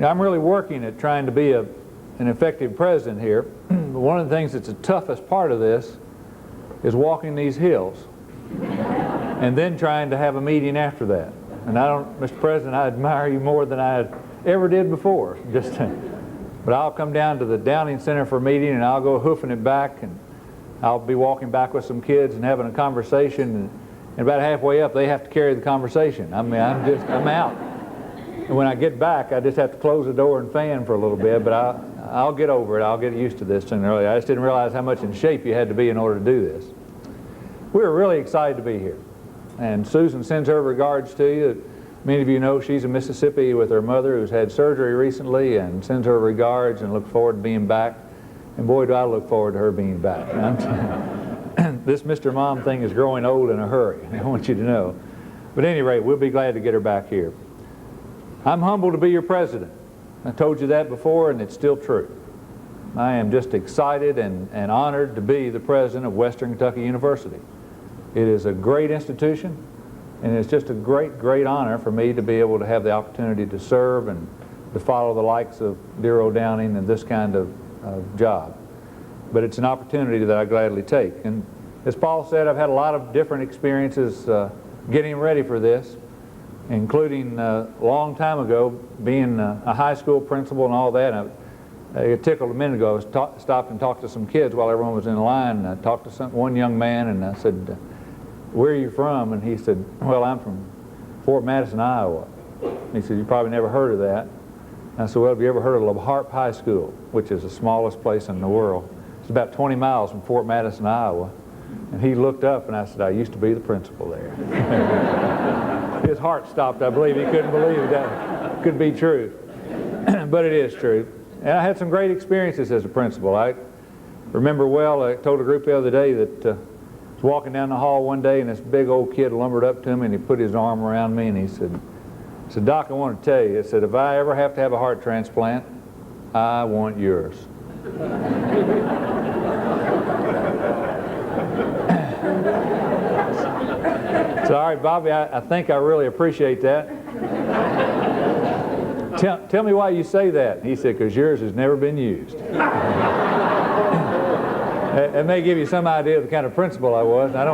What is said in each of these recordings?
I'm really working at trying to be an effective president here. But one of the things that's the toughest part of this is walking these hills and then trying to have a meeting after that. And Mr. President, I admire you more than I ever did before. But I'll come down to the Downing Center for a meeting and I'll go hoofing it back, and I'll be walking back with some kids and having a conversation, and about halfway up they have to carry the conversation. I mean, I'm out. And when I get back, I just have to close the door and fan for a little bit, but I'll get over it. I'll get used to this sooner or later. I just didn't realize how much in shape you had to be in order to do this. We're really excited to be here. And Susan sends her regards to you. Many of you know she's in Mississippi with her mother who's had surgery recently, and sends her regards and looks forward to being back. And boy, do I look forward to her being back. This Mr. Mom thing is growing old in a hurry, I want you to know. But at any rate, we'll be glad to get her back here. I'm humbled to be your president. I told you that before, and it's still true. I am just excited and honored to be the president of Western Kentucky University. It is a great institution, and it's just a great, great honor for me to be able to have the opportunity to serve and to follow the likes of dear old Downing and this kind of job. But it's an opportunity that I gladly take. And as Paul said, I've had a lot of different experiences getting ready for this, including a long time ago being a high school principal and all that. I got tickled a minute ago. I stopped and talked to some kids while everyone was in line, and I talked to one young man, and I said, "Where are you from?" And he said, "Well, I'm from Fort Madison, Iowa." And he said, "You probably never heard of that." And I said, "Well, have you ever heard of La Harpe High School, which is the smallest place in the world? It's about 20 miles from Fort Madison, Iowa." And he looked up, and I said, "I used to be the principal there." His heart stopped. I believe he couldn't believe that could be true. But it is true. And I had some great experiences as a principal. I remember well, I told a group the other day that I was walking down the hall one day, and this big old kid lumbered up to me, and he put his arm around me, and he said, "Doc, I want to tell you," I said, "if I ever have to have a heart transplant, I want yours." So, all right, Bobby, I think I really appreciate that. Tell me why you say that. He said, "Because yours has never been used." It may give you some idea of the kind of principal I was. I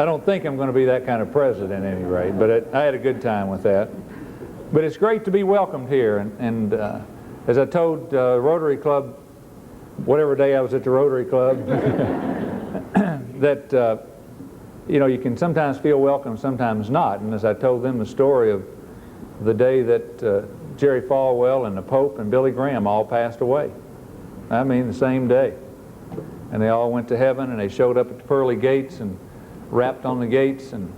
don't think I'm going to be that kind of president at any rate, but I had a good time with that. But it's great to be welcomed here, and as I told Rotary Club, whatever day I was at the Rotary Club, that you can sometimes feel welcome, sometimes not. And as I told them the story of the day that Jerry Falwell and the Pope and Billy Graham all passed away. I mean, the same day. And they all went to heaven, and they showed up at the pearly gates and rapped on the gates, and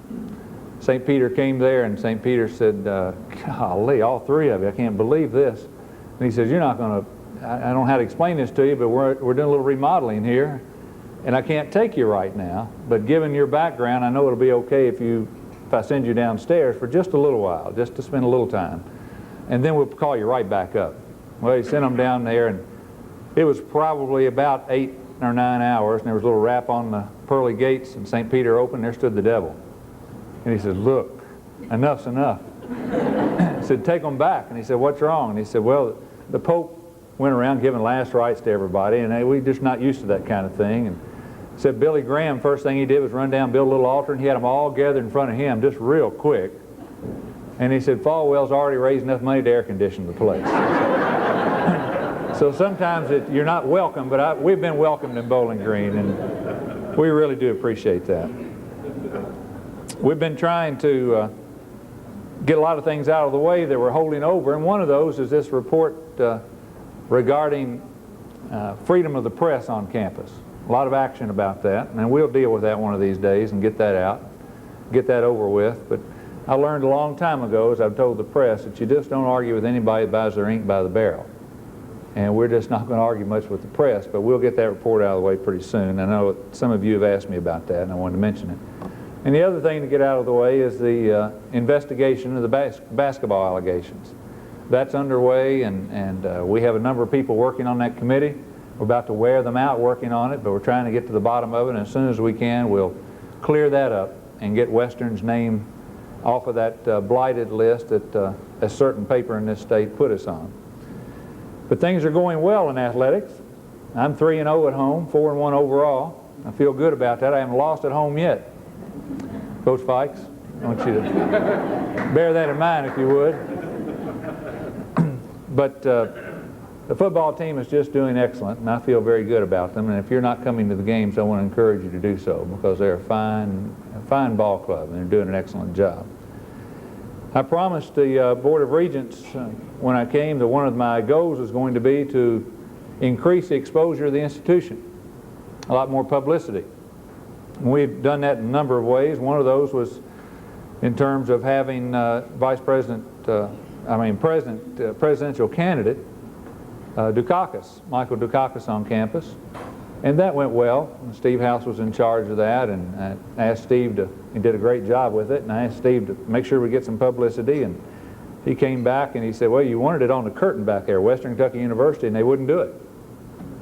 St. Peter came there, and St. Peter said, "Golly, all three of you, I can't believe this." And he says, "You're not going to, I don't know how to explain this to you, but we're doing a little remodeling here, and I can't take you right now, but given your background, I know it'll be okay if I send you downstairs for just a little while, just to spend a little time, and then we'll call you right back up." Well, he sent them down there, and it was probably about 8 or 9 hours, and there was a little rap on the pearly gates, and St. Peter opened, there stood the devil. And he said, "Look, enough's enough." He said, "Take them back." And he said, "What's wrong?" And he said, "Well, the Pope went around giving last rites to everybody, and we're just not used to that kind of thing." And said Billy Graham, first thing he did was run down, build a little altar, and he had them all gathered in front of him just real quick. And he said, "Falwell's already raised enough money to air condition the place." So sometimes you're not welcome, but we've been welcomed in Bowling Green, and we really do appreciate that. We've been trying to get a lot of things out of the way that we're holding over, and one of those is this report regarding freedom of the press on campus. A lot of action about that, and we'll deal with that one of these days and get that out, get that over with. But I learned a long time ago, as I've told the press, that you just don't argue with anybody that buys their ink by the barrel. And we're just not going to argue much with the press, but we'll get that report out of the way pretty soon. I know some of you have asked me about that, and I wanted to mention it. And the other thing to get out of the way is the investigation of the basketball allegations. That's underway, and we have a number of people working on that committee. We're about to wear them out working on it, but we're trying to get to the bottom of it, and as soon as we can, we'll clear that up and get Western's name off of that blighted list that a certain paper in this state put us on. But things are going well in athletics. I'm 3-0 at home, 4-1 overall. I feel good about that. I haven't lost at home yet. Coach Fikes, I want you to bear that in mind if you would. But the football team is just doing excellent, and I feel very good about them. And if you're not coming to the games, I want to encourage you to do so, because they're a fine ball club, and they're doing an excellent job. I promised the Board of Regents when I came that one of my goals was going to be to increase the exposure of the institution, a lot more publicity. And we've done that in a number of ways. One of those was in terms of having presidential candidate Michael Dukakis on campus, and that went well. Steve House was in charge of that, and I asked Steve he did a great job with it, and I asked Steve to make sure we get some publicity, and he came back and he said, well, you wanted it on the curtain back there, Western Kentucky University, and they wouldn't do it.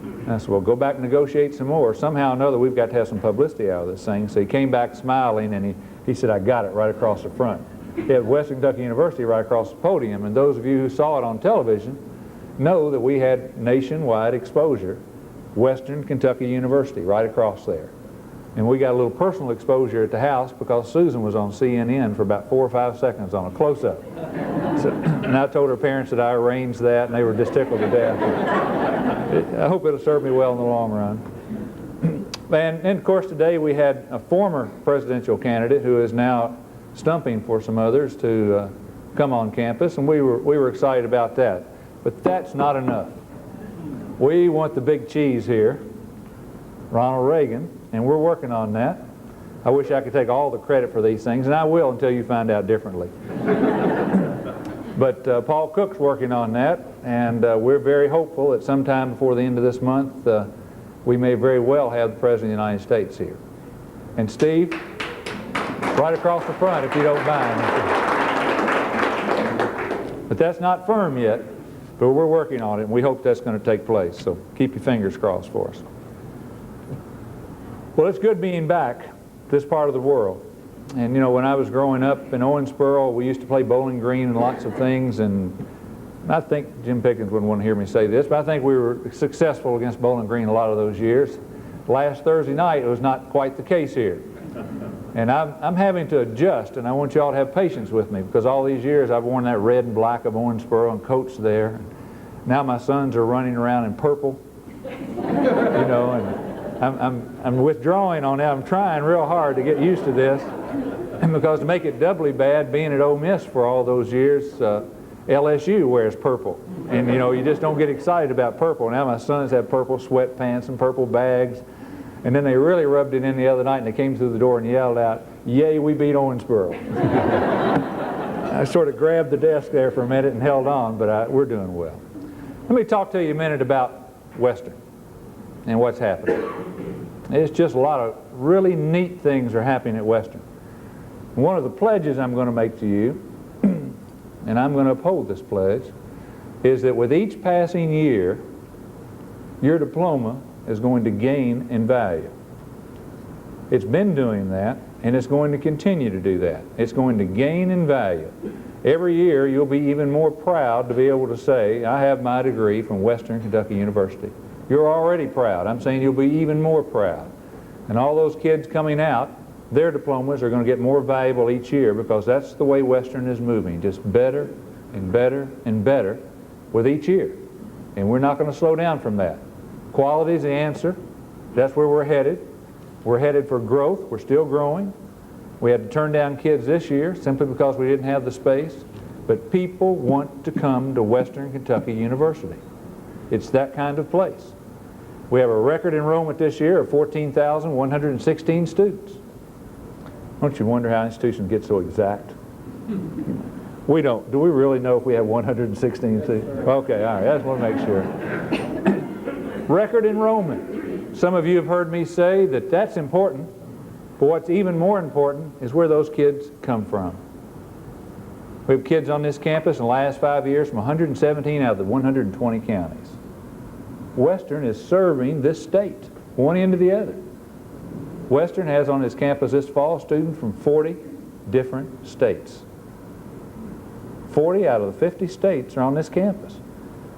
And I said, well, go back and negotiate some more. Somehow or another, we've got to have some publicity out of this thing. So he came back smiling, and he said, I got it right across the front. He had Western Kentucky University right across the podium, and those of you who saw it on television know that we had nationwide exposure, Western Kentucky University right across there. And we got a little personal exposure at the house because Susan was on CNN for about 4 or 5 seconds on a close-up. And I told her parents that I arranged that, and they were just tickled to death. I hope it'll serve me well in the long run. And of course today we had a former presidential candidate who is now stumping for some others to come on campus, and we were excited about that. But that's not enough. We want the big cheese here, Ronald Reagan, and we're working on that. I wish I could take all the credit for these things, and I will until you find out differently. But Paul Cook's working on that, and we're very hopeful that sometime before the end of this month we may very well have the President of the United States here. And Steve, right across the front if you don't mind. But that's not firm yet. But we're working on it, and we hope that's going to take place. So keep your fingers crossed for us. Well, it's good being back this part of the world. And you know, when I was growing up in Owensboro, we used to play Bowling Green and lots of things. And I think Jim Pickens wouldn't want to hear me say this, but I think we were successful against Bowling Green a lot of those years. Last Thursday night, it was not quite the case here. And I'm having to adjust, and I want you all to have patience with me, because all these years I've worn that red and black of Owensboro and coached there. Now my sons are running around in purple, you know, and I'm withdrawing on that. I'm trying real hard to get used to this, and because to make it doubly bad, being at Ole Miss for all those years, LSU wears purple, and you know, you just don't get excited about purple. Now my sons have purple sweatpants and purple bags. And then they really rubbed it in the other night, and they came through the door and yelled out, "Yay, we beat Owensboro." I sort of grabbed the desk there for a minute and held on, but we're doing well. Let me talk to you a minute about Western and what's happening. It's just a lot of really neat things are happening at Western. One of the pledges I'm going to make to you, and I'm going to uphold this pledge, is that with each passing year, your diploma is going to gain in value. It's been doing that, and it's going to continue to do that. It's going to gain in value. Every year you'll be even more proud to be able to say, I have my degree from Western Kentucky University. You're already proud. I'm saying you'll be even more proud. And all those kids coming out, their diplomas are going to get more valuable each year, because that's the way Western is moving, just better and better and better with each year. And we're not going to slow down from that. Quality is the answer. That's where we're headed. We're headed for growth. We're still growing. We had to turn down kids this year simply because we didn't have the space. But people want to come to Western Kentucky University. It's that kind of place. We have a record enrollment this year of 14,116 students. Don't you wonder how institutions get so exact? We don't. Do we really know if we have 116 students? Okay, all right. I just want to make sure. Record enrollment. Some of you have heard me say that that's important, but what's even more important is where those kids come from. We have kids on this campus in the last 5 years from 117 out of the 120 counties. Western is serving this state, one end to the other. Western has on its campus this fall students from 40 different states. 40 out of the 50 states are on this campus.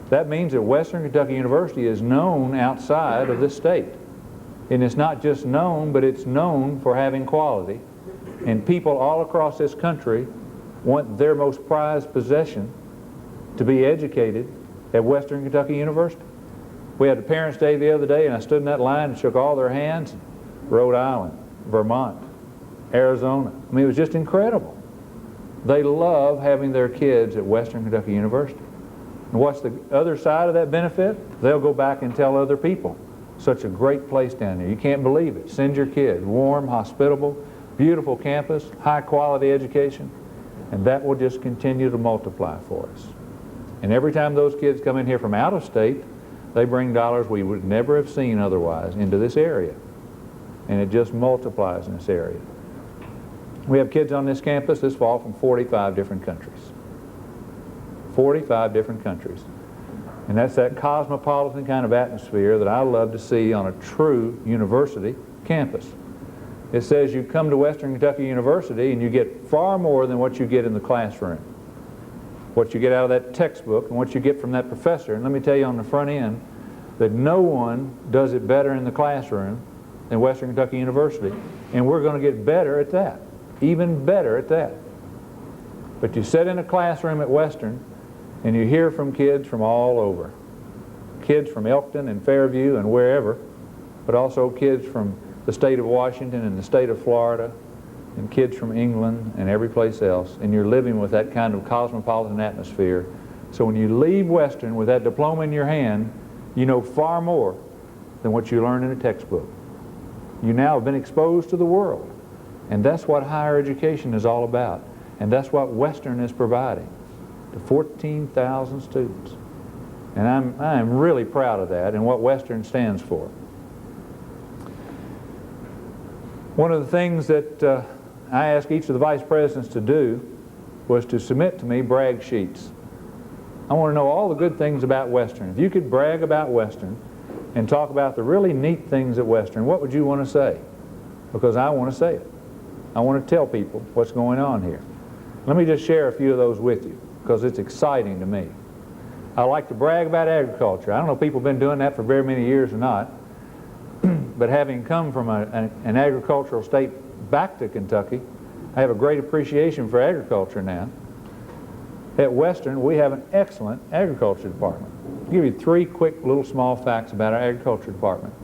That means that Western Kentucky University is known outside of this state. And it's not just known, but it's known for having quality. And people all across this country want their most prized possession to be educated at Western Kentucky University. We had a Parents' Day the other day, and I stood in that line and shook all their hands. Rhode Island, Vermont, Arizona. I mean, it was just incredible. They love having their kids at Western Kentucky University. And what's the other side of that benefit? They'll go back and tell other people. Such a great place down there. You can't believe it. Send your kids. Warm, hospitable, beautiful campus, high quality education. And that will just continue to multiply for us. And every time those kids come in here from out of state, they bring dollars we would never have seen otherwise into this area. And it just multiplies in this area. We have kids on this campus this fall from 45 different countries. 45 different countries. And that's that cosmopolitan kind of atmosphere that I love to see on a true university campus. It says you come to Western Kentucky University and you get far more than what you get in the classroom. What you get out of that textbook and what you get from that professor. And let me tell you on the front end that no one does it better in the classroom than Western Kentucky University. And we're going to get better at that. Even better at that. But you sit in a classroom at Western and you hear from kids from all over. Kids from Elkton and Fairview and wherever, but also kids from the state of Washington and the state of Florida, and kids from England and every place else, and you're living with that kind of cosmopolitan atmosphere. So when you leave Western with that diploma in your hand, you know far more than what you learn in a textbook. You now have been exposed to the world, and that's what higher education is all about, and that's what Western is providing to 14,000 students. And I'm really proud of that and what Western stands for. One of the things that I asked each of the vice presidents to do was to submit to me brag sheets. I want to know all the good things about Western. If you could brag about Western and talk about the really neat things at Western, what would you want to say? Because I want to say it. I want to tell people what's going on here. Let me just share a few of those with you because it's exciting to me. I like to brag about agriculture. I don't know if people have been doing that for very many years or not, but having come from an agricultural state back to Kentucky, I have a great appreciation for agriculture now. At Western, we have an excellent agriculture department. I'll give you 3 quick little small facts about our agriculture department.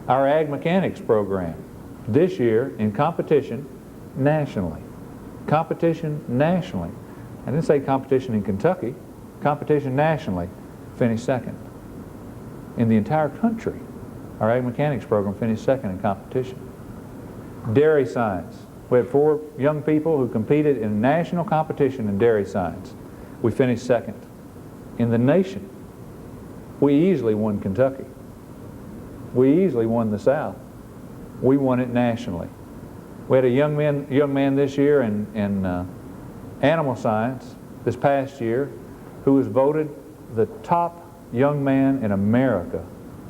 Our ag mechanics program this year in competition nationally. Competition nationally. I didn't say competition in Kentucky. Competition nationally finished second. In the entire country, our ag mechanics program finished second in competition. Dairy science. We had 4 young people who competed in national competition in dairy science. We finished second. In the nation, we easily won Kentucky. We easily won the South. We won it nationally. We had a young man this year in animal science this past year who was voted the top young man in America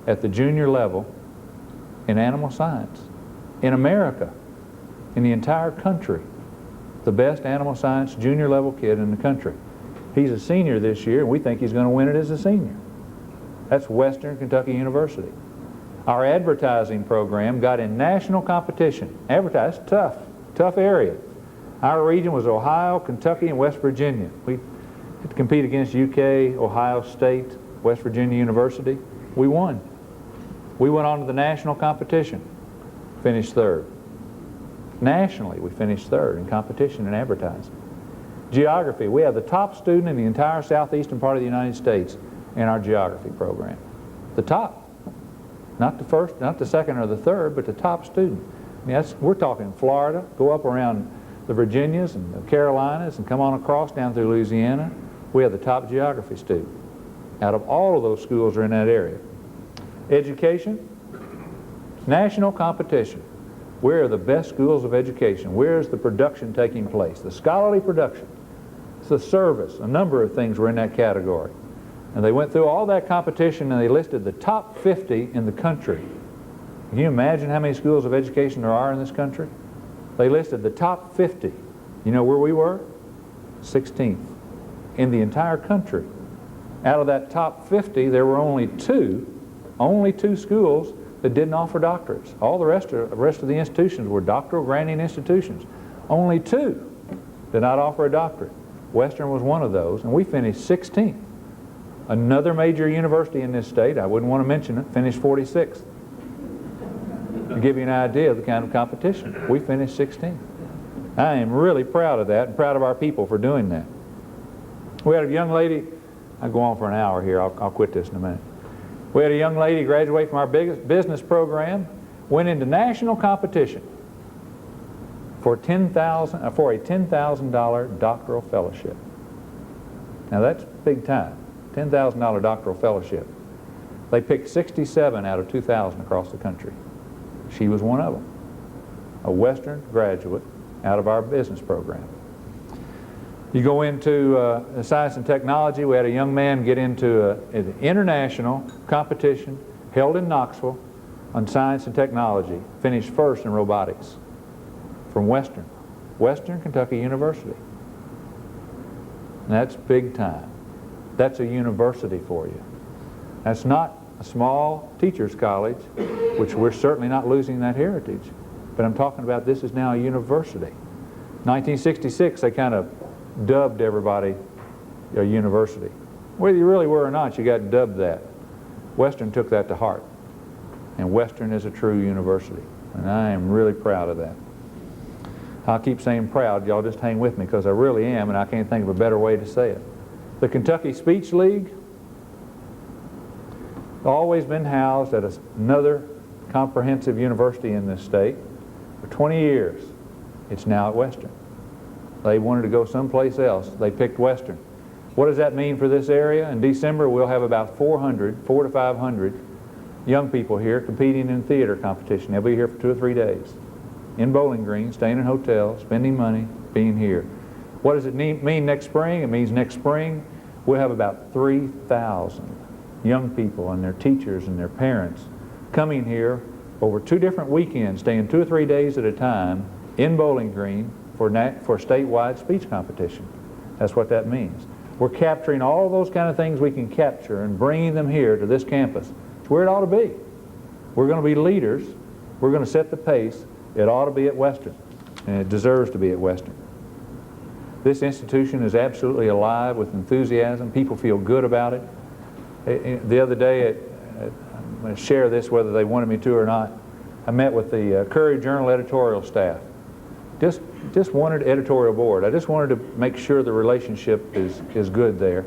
at the junior level in animal science. In America, in the entire country, the best animal science junior level kid in the country. He's a senior this year, and we think he's going to win it as a senior. That's Western Kentucky University. Our advertising program got in national competition. Advertising, tough area. Our region was Ohio, Kentucky, and West Virginia. We had to compete against UK, Ohio State, West Virginia University. We won. We went on to the national competition, finished third. Nationally, we finished third in competition in advertising. Geography, we have the top student in the entire southeastern part of the United States in our geography program. The top. Not the first, not the second or the third, but the top student. I mean, we're talking Florida, go up around the Virginias and the Carolinas and come on across down through Louisiana. We have the top geography student. Out of all of those schools are in that area. Education, national competition. Where are the best schools of education? Where is the production taking place? The scholarly production. It's the service. A number of things were in that category. And they went through all that competition and they listed the top 50 in the country. Can you imagine how many schools of education there are in this country? They listed the top 50 You know where we were? 16th in the entire country. Out of that top 50, there were only two schools that didn't offer doctorates. All the rest of the institutions were doctoral granting institutions. Only two did not offer a doctorate. Western was one of those, and we finished 16th. Another major university in this state, I wouldn't want to mention it, finished 46th. To give you an idea of the kind of competition, we finished 16th. I am really proud of that and proud of our people for doing that. We had a young lady, I'll go on for an hour here, I'll quit this in a minute. We had a young lady graduate from our business program, went into national competition for a $10,000 doctoral fellowship. Now that's big time, $10,000 doctoral fellowship. They picked 67 out of 2,000 across the country. She was one of them, a Western graduate out of our business program. You go into science and technology. We had a young man get into an international competition held in Knoxville on science and technology, finished first in robotics from Western Kentucky University. And that's big time. That's a university for you. That's not a small teacher's college, which we're certainly not losing that heritage, but I'm talking about this is now a university. 1966, they kind of dubbed everybody a university. Whether you really were or not, you got dubbed that. Western took that to heart, and Western is a true university, and I am really proud of that. I'll keep saying proud. Y'all just hang with me, because I really am, and I can't think of a better way to say it. The Kentucky Speech League, always been housed at another comprehensive university in this state for 20 years. It's now at Western. They wanted to go someplace else. They picked Western. What does that mean for this area? In December, we'll have about 400 to 500 young people here competing in theater competition. They'll be here for 2 or 3 days in Bowling Green, staying in hotels, spending money, being here. What does it mean next spring? It means next spring we'll have about 3,000 young people and their teachers and their parents coming here over 2 different weekends, staying 2 or 3 days at a time in Bowling Green for statewide speech competition. That's what that means. We're capturing all those kind of things we can capture and bringing them here to this campus. It's where it ought to be. We're going to be leaders. We're going to set the pace. It ought to be at Western, and it deserves to be at Western. This institution is absolutely alive with enthusiasm. People feel good about it. The other day, I'm going to share this whether they wanted me to or not. I met with the Courier Journal editorial staff. Just wanted editorial board. I just wanted to make sure the relationship is good there.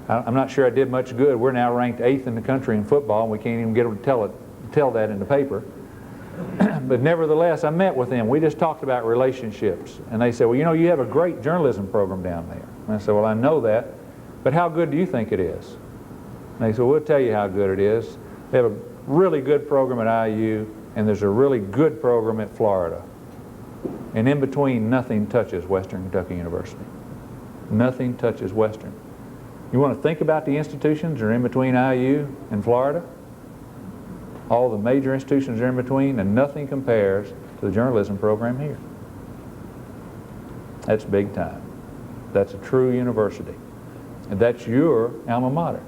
I'm not sure I did much good. We're now ranked 8th in the country in football, and we can't even get them to tell that in the paper. But nevertheless, I met with them. We just talked about relationships. And they said, well, you know, you have a great journalism program down there. And I said, well, I know that, but how good do you think it is? And they said, well, we'll tell you how good it is. They have a really good program at IU, and there's a really good program at Florida. And in between, nothing touches Western Kentucky University. Nothing touches Western. You want to think about the institutions that are in between IU and Florida? All the major institutions are in between, and nothing compares to the journalism program here. That's big time. That's a true university. And that's your alma mater.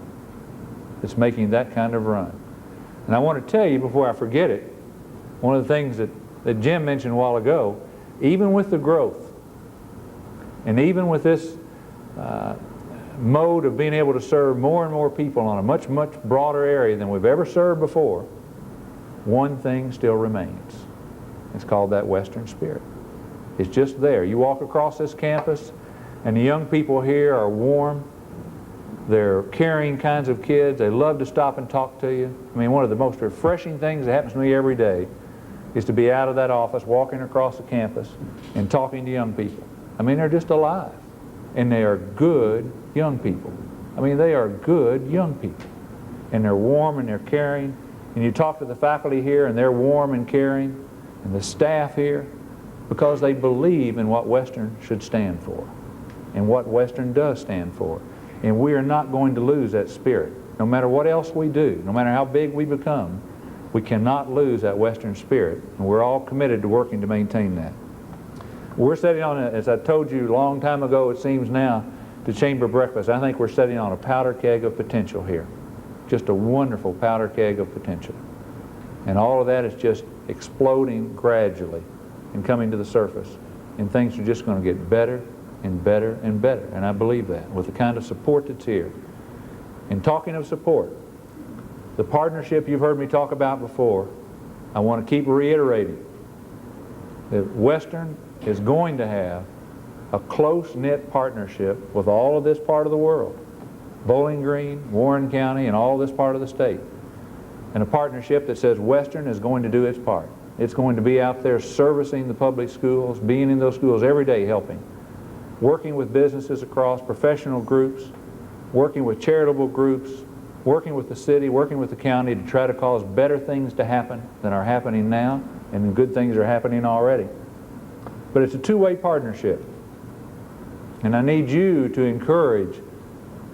It's making that kind of run. And I want to tell you before I forget it, one of the things that Jim mentioned a while ago, even with the growth, and even with this mode of being able to serve more and more people on a much, much broader area than we've ever served before, one thing still remains. It's called that Western spirit. It's just there. You walk across this campus, and the young people here are warm. They're caring kinds of kids. They love to stop and talk to you. I mean, one of the most refreshing things that happens to me every day is to be out of that office, walking across the campus, and talking to young people. I mean, they're just alive. And they are good young people. I mean, they are good young people. And they're warm and they're caring. And you talk to the faculty here, and they're warm and caring, and the staff here, because they believe in what Western should stand for, and what Western does stand for. And we are not going to lose that spirit. No matter what else we do, no matter how big we become, we cannot lose that Western spirit, and we're all committed to working to maintain that. We're sitting on, as I told you a long time ago, it seems now, the chamber breakfast. I think we're sitting on a powder keg of potential here. Just a wonderful powder keg of potential. And all of that is just exploding gradually and coming to the surface. And things are just going to get better and better and better. And I believe that with the kind of support that's here. And talking of support, the partnership you've heard me talk about before, I want to keep reiterating that Western is going to have a close-knit partnership with all of this part of the world, Bowling Green, Warren County, and all this part of the state. And a partnership that says Western is going to do its part. It's going to be out there servicing the public schools, being in those schools every day helping, working with businesses across, professional groups, working with charitable groups, working with the city, working with the county to try to cause better things to happen than are happening now, and good things are happening already. But it's a two-way partnership. And I need you to encourage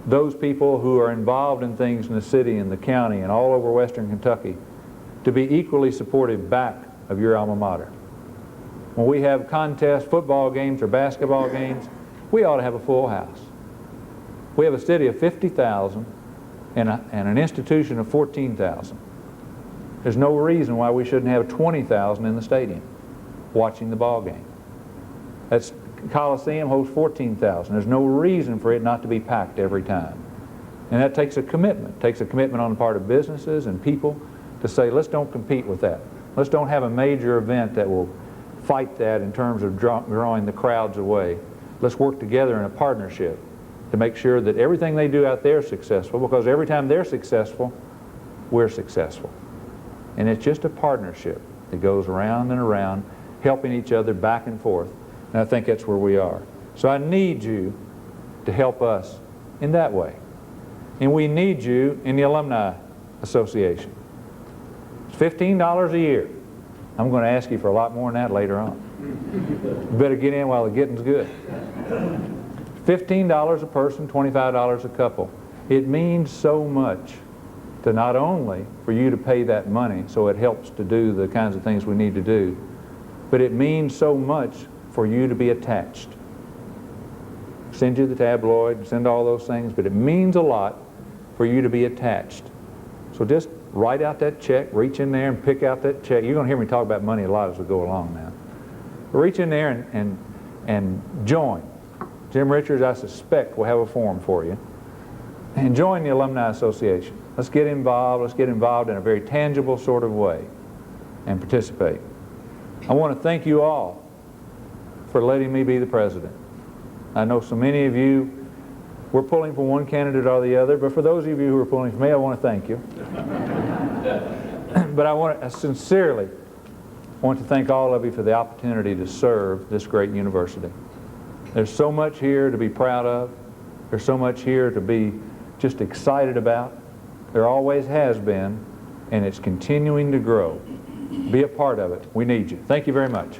those people who are involved in things in the city and the county and all over Western Kentucky to be equally supportive back of your alma mater. When we have contests, football games or basketball games, we ought to have a full house. We have a city of 50,000 and an institution of 14,000. There's no reason why we shouldn't have 20,000 in the stadium watching the ball game. That's Coliseum hosts 14,000. There's no reason for it not to be packed every time. And that takes a commitment. It takes a commitment on the part of businesses and people to say, let's don't compete with that. Let's don't have a major event that will fight that in terms of drawing the crowds away. Let's work together in a partnership to make sure that everything they do out there is successful, because every time they're successful, we're successful. And it's just a partnership that goes around and around, helping each other back and forth. And I think that's where we are. So I need you to help us in that way. And we need you in the Alumni Association. It's $15 a year. I'm going to ask you for a lot more than that later on. You better get in while the getting's good. $15 a person, $25 a couple. It means so much to not only for you to pay that money so it helps to do the kinds of things we need to do, but it means so much for you to be attached. Send you the tabloid, send all those things, but it means a lot for you to be attached. So just write out that check, reach in there and pick out that check. You're going to hear me talk about money a lot as we go along now. Reach in there and join. Jim Richards, I suspect, will have a form for you. And join the Alumni Association. Let's get involved. Let's get involved in a very tangible sort of way and participate. I want to thank you all for letting me be the president. I know so many of you were pulling for one candidate or the other, but for those of you who are pulling for me, I want to thank you. But I sincerely want to thank all of you for the opportunity to serve this great university. There's so much here to be proud of. There's so much here to be just excited about. There always has been, and it's continuing to grow. Be a part of it. We need you. Thank you very much.